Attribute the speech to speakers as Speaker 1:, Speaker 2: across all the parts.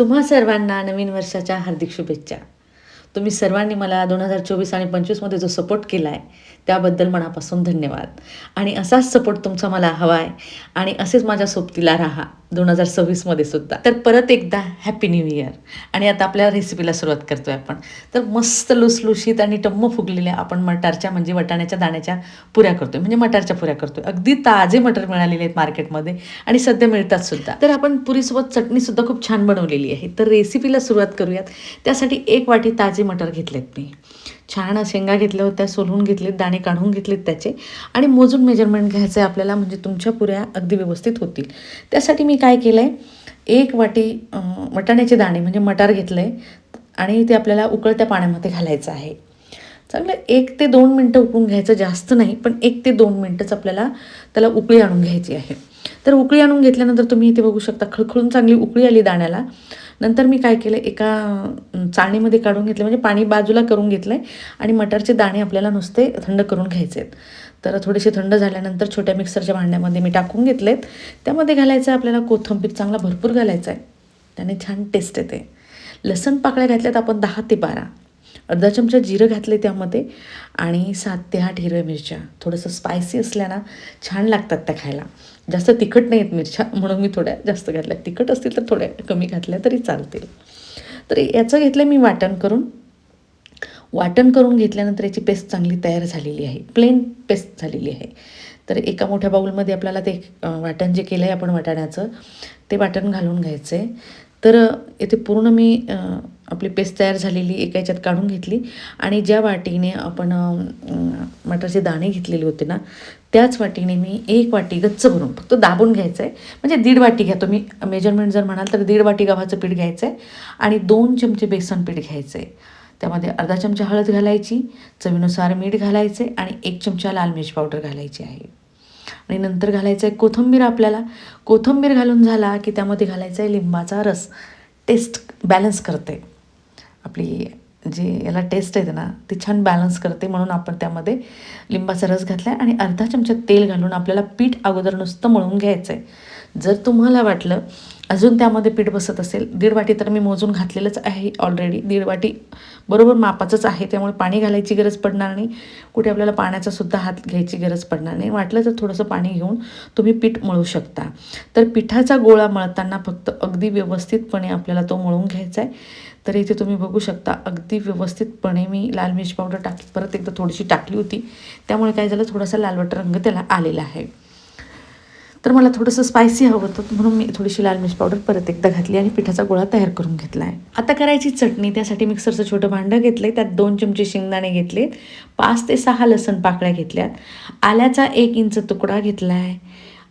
Speaker 1: तुम्हा सर्वांना नवीन वर्षाच्या हार्दिक शुभेच्छा. तुम्ही सर्वांनी मला 2024 आणि 25 मध्ये जो सपोर्ट केला आहे, त्याबद्दल मनापासून धन्यवाद. आणि असाच सपोर्ट तुमचा मला हवा आहे आणि असेच माझ्या सोबतीला राहा 2026 मध्ये सुद्धा. तर परत एकदा हॅपी न्यू इयर. आणि आता आपल्या रेसिपीला सुरुवात करतोय आपण. तर मस्त लुसलुशीत आणि टम्म फुगलेल्या आपण मटारच्या म्हणजे वाटाण्याच्या दाण्याच्या पुऱ्या करतोय, म्हणजे मटारच्या पुऱ्या करतोय. अगदी ताजे मटर मिळालेले आहेत मार्केटमध्ये आणि सध्या मिळतात सुद्धा. तर आपण पुरीसोबत चटणीसुद्धा खूप छान बनवलेली आहे. तर रेसिपीला सुरुवात करूयात. त्यासाठी 1 वाटी ताजे मटर घेतलेत मी. छान शेंगा घेतल्या होत्या, सोलून घेतलेत, दाणे काढून घेतलेत त्याचे आणि मोजून मेजरमेंट घ्यायचं आहे आपल्याला, म्हणजे तुमच्या पुऱ्या अगदी व्यवस्थित होतील. त्यासाठी मी काय केलं आहे, 1 वाटी वाटाण्याचे दाणे म्हणजे मटार घेतलं आहे आणि ते आपल्याला उकळत्या पाण्यामध्ये घालायचं आहे. चांगलं 1 ते 2 मिनटं उकळून घ्यायचं, जास्त नाही, पण 1 ते 2 मिनटंच आपल्याला त्याला उकळी आणून घ्यायची आहे. तर उकळी आणून घेतल्यानंतर तुम्ही इथे बघू शकता खळखळून चांगली उकळी आली दाण्याला. नंतर मी काय केलं, एका चाळणीमध्ये काढून घेतलं, म्हणजे पाणी बाजूला करून घेतलं आहे आणि मटारचे दाणे आपल्याला नुसते थंड करून घ्यायचे आहेत. तर थोडेसे थंड झाल्यानंतर छोट्या मिक्सरच्या भांड्यामध्ये मी टाकून घेतलेत. त्यामध्ये घालायचं आहे आपल्याला कोथिंबीर, चांगला भरपूर घालायचा आहे, त्याने छान टेस्ट येते. लसण पाकळ्या घातल्यात आपण 10 ते 12. अर्धा चमचा जिरं घातले त्यामध्ये आणि 7 ते 8 हिरव्या मिरच्या. थोडंसं स्पायसी असल्या ना छान लागतात त्या खायला. जास्त तिखट नाही आहेत मिरच्या, म्हणून मी थोड्या जास्त घातल्या. तिखट असतील तर थोड्या कमी घातल्या तरी चालतील. तर याचं घेतलं मी वाटण करून. वाटण करून घेतल्यानंतर याची पेस्ट चांगली तयार झालेली आहे, प्लेन पेस्ट झालेली आहे. तर एका मोठ्या बाऊलमध्ये आपल्याला ते वाटण जे केलं आहे आपण वाटाण्याचं, ते वाटण घालून घ्यायचं आहे. तर इथे पूर्ण मी आपली पेस्ट तयार झालेली एका याच्यात काढून घेतली आणि ज्या वाटीने आपण मटारचे दाणे घेतलेले होते ना, त्याच वाटीने मी 1 वाटी गच्च भरून फक्त दाबून घ्यायचं आहे. म्हणजे 1.5 वाटी घ्या तुम्ही, मेजरमेंट जर म्हणाल तर 1.5 वाटी गव्हाचं पीठ घ्यायचं आहे आणि 2 चमचे बेसन पीठ घ्यायचं आहे. त्यामध्ये अर्धा चमचा हळद घालायची, चवीनुसार मीठ घालायचे आणि 1 चमचा लाल मिरच पावडर घालायची आहे. आणि नंतर घालायचं आहे कोथिंबीर. आपल्याला कोथिंबीर घालून झाला की त्यामध्ये घालायचा आहे लिंबाचा रस. टेस्ट बॅलन्स करते आपली, जी याला टेस्ट येते ना ती छान बॅलन्स करते, म्हणून आपण त्यामध्ये लिंबाचा रस घातला आहे. आणि अर्धा चमचा तेल घालून आपल्याला पीठ अगोदर नुसतं मळून घ्यायचं आहे. जर तुम्हाला वाटलं अजून त्यामध्ये पीठ बसत असेल, 1.5 वाटी तर मी मोजून घातलेलंच आहे ऑलरेडी. 1.5 वाटी बरोबर मापाचंच आहे, त्यामुळे पाणी घालायची गरज पडणार नाही. कुठे आपल्याला पाण्याचा सुद्धा हात घ्यायची गरज पडणार नाही. वाटलं तर थोडंसं पाणी घेऊन तुम्ही पीठ मळू शकता. तर पिठाचा गोळा मळताना फक्त अगदी व्यवस्थितपणे आपल्याला तो मळून घ्यायचा आहे. तर इथे तुम्ही बघू शकता अगदी व्यवस्थितपणे मी लाल मिरची पावडर टाकली, परत एकदा थोडीशी टाकली होती, त्यामुळे काय झालं, थोडासा लालवट रंग त्याला आलेला आहे. तर मला थोडंसं स्पायसी हवं होतं, म्हणून मी थोडीशी लाल मिरच पावडर परत एकदा घातली आणि पिठाचा गोळा तयार करून घेतला आहे. आता करायची चटणी. त्यासाठी मिक्सरचं छोटं भांडं घेतलं आहे, त्यात 2 चमचे शेंगदाणे घेतलेत, 5 ते 6 लसण पाकळ्या घेतल्यात, आल्याचा 1 इंच तुकडा घेतला आहे,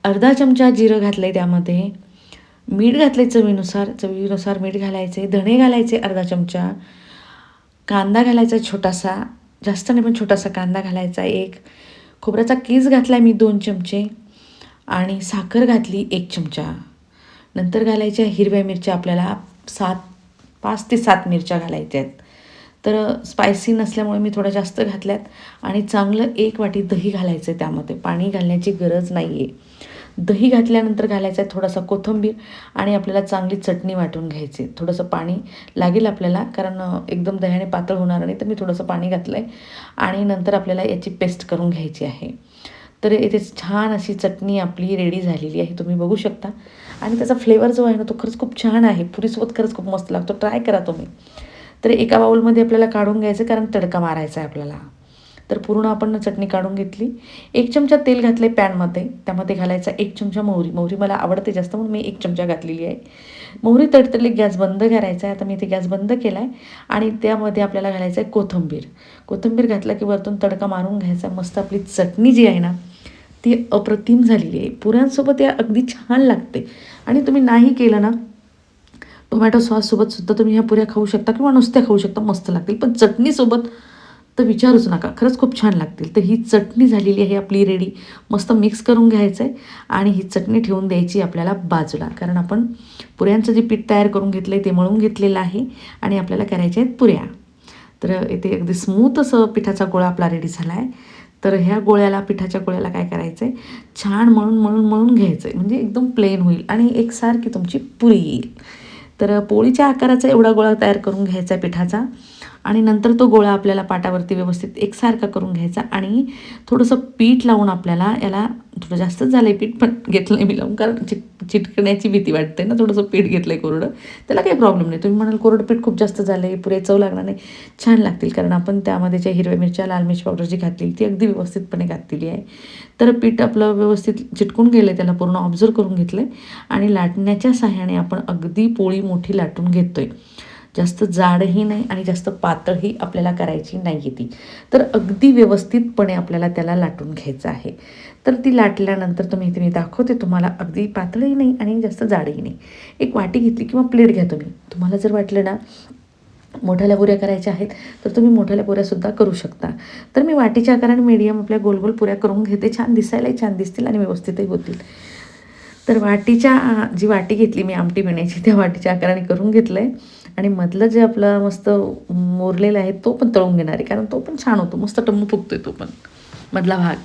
Speaker 1: अर्धा चमचा जिरं घातलं आहे, त्यामध्ये मीठ घातले चवीनुसार मीठ घालायचे, धणे घालायचे अर्धा चमचा, कांदा घालायचा छोटासा, जास्त नाही पण छोटासा कांदा घालायचा 1, खोबऱ्याचा कीस घातला आहे मी 2 चमचे आणि साखर घातली 1 चमचा. नंतर घालायच्या हिरव्या मिरच्या आपल्याला 5 ते 7 मिरच्या घालायच्या आहेत. तर स्पायसी नसल्यामुळे मी थोड्या जास्त घातल्यात. आणि चांगलं 1 वाटी दही घालायचं आहे, त्यामध्ये पाणी घालण्याची गरज नाही आहे. दही घातल्यानंतर घालायचं आहे थोडासा कोथिंबीर आणि आपल्याला चांगली चटणी वाटून घ्यायची. थोडंसं पाणी लागेल आपल्याला, कारण एकदम दह्याने पातळ होणार नाही, तर मी थोडंसं पाणी घातलं आहे. आणि नंतर आपल्याला याची पेस्ट करून घ्यायची आहे. तर इथे छान अशी चटणी आपली रेडी झालेली आहे, तुम्ही बघू शकता. आणि त्याचा फ्लेवर जो आहे ना तो खरंच खूप छान आहे, पुरीसोबत खरंच खूप मस्त लागतो, ट्राय करा तुम्ही. तर एका बाउलमध्ये आपल्याला काढून घ्यायचं, कारण तडका मारायचा आहे आपल्याला. तर पूर्ण आपण चटणी काढून घेतली. 1 चमचा तेल घातले पॅनमध्ये, त्यामध्ये घालायचा 1 चमचा मोहरी मला आवडते जास्त, म्हणून मी 1 चमचा घातलेली आहे. मोहरी तडतडली, गॅस बंद करायचा आहे. आता मी इथे गॅस बंद केला आहे आणि त्यामध्ये आपल्याला घालायचं आहे कोथिंबीर घातला की वरतून तडका मारून घ्यायचा. मस्त आपली चटणी जी आहे ना ती अप्रतिम झालेली आहे, पुऱ्यांसोबत या अगदी छान लागते. आणि तुम्ही नाही केलं ना, टोमॅटो सॉससोबत सुद्धा तुम्ही ह्या पुऱ्या खाऊ शकता किंवा नुसत्या खाऊ शकता, मस्त लागतील. पण चटणीसोबत तर विचारूच नका, खरंच खूप छान लागतील. तर ही चटणी झालेली आहे आपली रेडी. मस्त मिक्स करून घ्यायचं आहे आणि ही चटणी ठेवून द्यायची आपल्याला बाजूला, कारण आपण पुऱ्यांचं जे पीठ तयार करून घेतलं आहे ते मळून घेतलेलं आहे आणि आपल्याला करायच्या आहेत पुऱ्या. तर इथे अगदी स्मूथ असं पिठाचा गोळा आपला रेडी झाला आहे. तर ह्या पिठाच्या गोळ्याला काय करायचं आहे, छान मळून घ्यायचं आहे, म्हणजे एकदम प्लेन होईल आणि एकसारखी तुमची पुरी येईल. तर पोळीच्या आकाराचा एवढा गोळा तयार करून घ्यायचा आहे पिठाचा आणि नंतर तो गोळा आपल्याला पाटावरती व्यवस्थित एकसारखा करून घ्यायचा आणि थोडंसं पीठ लावून आपल्याला याला थोडं जास्तच झालं आहे पीठ पण घेतलं आहे मी लावून कारण चिटकण्याची भीती वाटते ना. थोडंसं पीठ घेतलं आहे कोरडं, त्याला काही प्रॉब्लेम नाही. तुम्ही म्हणाल कोरडं पीठ खूप जास्त झालं आहे, पुरे चव लागणार नाही, छान लागतील कारण आपण त्यामध्ये ज्या हिरव्या मिरच्या लाल मिरची पावडर जी घातलेली ती अगदी व्यवस्थितपणे घातलेली आहे. तर पीठ आपलं व्यवस्थित चिटकून गेलं आहे, त्याला पूर्ण ऑब्झर्व करून घेतलं आहे आणि लाटण्याच्या सहाय्याने आपण अगदी पोळी मोठी लाटून घेतो आहे. जास्त जाडही नाही आणि जास्त पातळही आपल्याला करायची नाही आहे ती. तर अगदी व्यवस्थितपणे आपल्याला त्याला लाटून घ्यायचं आहे. तर ती लाटल्यानंतर इथे मी दाखवते तुम्हाला, अगदी पातळही नाही आणि जास्त जाडही नाही. एक वाटी घेतली किंवा प्लेट घ्या तुम्ही. तुम्हाला जर वाटलं ना मोठ्याल्या पुऱ्या करायच्या आहेत तर तुम्ही मोठ्याल्या पुऱ्यासुद्धा करू शकता. तर मी वाटीच्या आकाराने मीडियम आपल्या गोल गोल पुऱ्या करून घेते, छान दिसायलाही छान दिसतील आणि व्यवस्थितही होतील. तर जी वाटी घेतली मी आमटी पिण्याची त्या वाटीच्या आकाराने करून घेतलं आहे आणि मधलं जे आपलं मस्त मोरलेलं आहे तो पण तळून घेणार आहे कारण तो पण छान होतो, मस्त टम्म फुगतो आहे तो पण मधला भाग.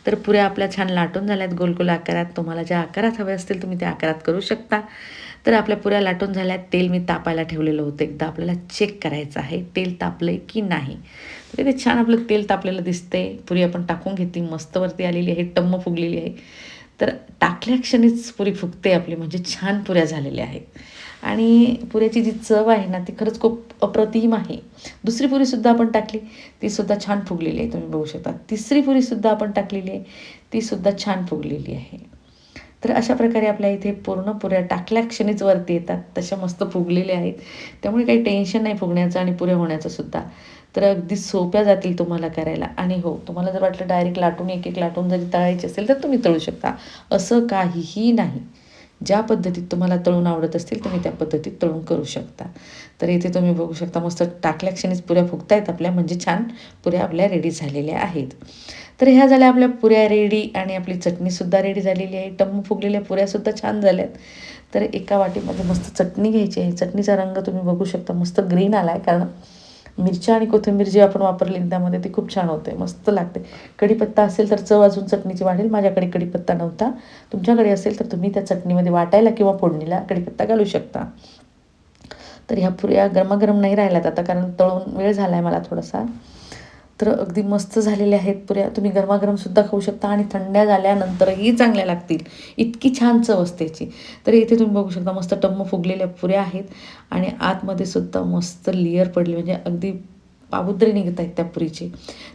Speaker 1: तर पुऱ्या आपल्या छान लाटून झाल्यात गोल गोल आकारात. तुम्हाला ज्या आकारात हवे असतील तुम्ही त्या आकारात करू शकता. तर आपल्या पुऱ्या लाटून झाल्यात. तेल मी तापायला ठेवलेलं होतं, एकदा आपल्याला चेक करायचं आहे तेल तापलं आहे की नाही. तर ते छान आपलं तेल तापलेलं दिसतंय. पुरी आपण टाकून घेतली, मस्त वरती आलेली आहे, टम्म फुगलेली आहे. तर टाकल्या क्षणीच पुरी फुगते आपली, म्हणजे छान पुऱ्या झालेल्या आहेत. आणि पुऱ्याची जी चव आहे ना ती खरंच खूप अप्रतिम आहे. दुसरी पुरीसुद्धा आपण टाकली, तीसुद्धा छान फुगलेली आहे, तुम्ही बघू शकता. तिसरी पुरीसुद्धा आपण टाकलेली आहे, तीसुद्धा छान फुगलेली आहे. तर अशा प्रकारे आपल्या इथे पूर्ण पुऱ्या टाकल्या क्षणीच वरती येतात, तशा मस्त फुगलेल्या आहेत. त्यामुळे काही टेन्शन नाही फुगण्याचं आणि पुऱ्या होण्याचं सुद्धा. तर अगदी सोप्या जातील तुम्हाला करायला. आणि हो, तुम्हाला जर वाटलं डायरेक्ट लाटून एक एक लाटून जरी तळायची असेल तर तुम्ही तळू शकता, असं काहीही नाही. ज्या पद्धतीत तुम्हाला तळून आवडत असतील तुम्ही त्या पद्धतीत तळून करू शकता. तर इथे तुम्ही बघू शकता मस्त टाकल्या क्षणीच पुऱ्या फुगतायत आपल्या, म्हणजे छान पुऱ्या आपल्या रेडी झालेल्या आहेत. तर ह्या झाल्या आपल्या पुऱ्या रेडी आणि आपली चटणीसुद्धा रेडी झालेली आहे. टम्म फुगलेल्या पुऱ्यासुद्धा छान झाल्यात. तर एका वाटीमध्ये मस्त चटणी घ्यायची आहे. चटणीचा रंग तुम्ही बघू शकता मस्त ग्रीन आला आहे कारण मिरच्या आणि कोथिंबीर जी आपण वापरली त्यामध्ये ती खूप छान होते, मस्त लागते. कढीपत्ता असेल तर चव अजून चटणीची वाढेल. माझ्याकडे कढीपत्ता नव्हता, तुमच्याकडे असेल तर तुम्ही त्या चटणीमध्ये वाटायला किंवा फोडणीला कढीपत्ता घालू शकता. तर ह्या पुऱ्या गरमागरम नाही राहिल्यात आता कारण तळून वेळ झाला आहे मला थोडासा. तर अगदी मस्त झालेल्या आहेत पुऱ्या. तुम्ही गरमागरमसुद्धा खाऊ शकता आणि थंड्या झाल्यानंतरही चांगल्या लागतील, इतकी छान चव असते याची. तर इथे तुम्ही बघू शकता मस्त टम्म फुगलेल्या पुऱ्या आहेत आणि आतमध्ये सुद्धा मस्त लेयर पडली, म्हणजे अगदी पापुद्रे निघत आहेत त्या पुरीची.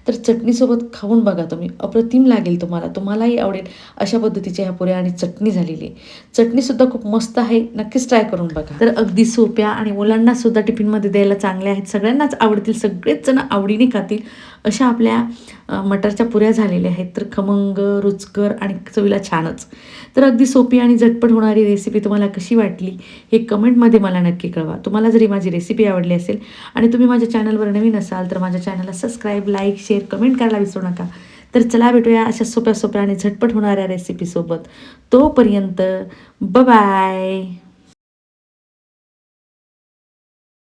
Speaker 1: तर चटणीसोबत खाऊन बघा तुम्ही, अप्रतिम लागेल तुम्हाला, तुम्हालाही आवडेल. अशा पद्धतीच्या ह्या पुऱ्या आणि चटणी झालेली आहे. चटणीसुद्धा खूप मस्त आहे, नक्कीच ट्राय करून बघा. तर अगदी सोप्या आणि मुलांनासुद्धा टिफिनमध्ये द्यायला चांगल्या आहेत, सगळ्यांनाच आवडतील, सगळेच जण आवडीने खातील अशा आपल्या मटारच्या पुऱ्या झालेल्या आहेत. तर खमंग, रुचकर आणि चवीला छानच. तर अगदी सोपी आणि झटपट होणारी रेसिपी तुम्हाला कशी वाटली हे कमेंटमध्ये मला नक्की कळवा. तुम्हाला जरी माझी रेसिपी आवडली असेल आणि तुम्ही माझ्या चॅनलवर नवीन असाल तर माझ्या चॅनलला सबस्क्राईब, लाईक, शेअर, कमेंट करायला विसरू नका. तर चला भेटूया अशा सोप्या सोप्या आणि झटपट होणाऱ्या रेसिपीसोबत. तोपर्यंत बाय.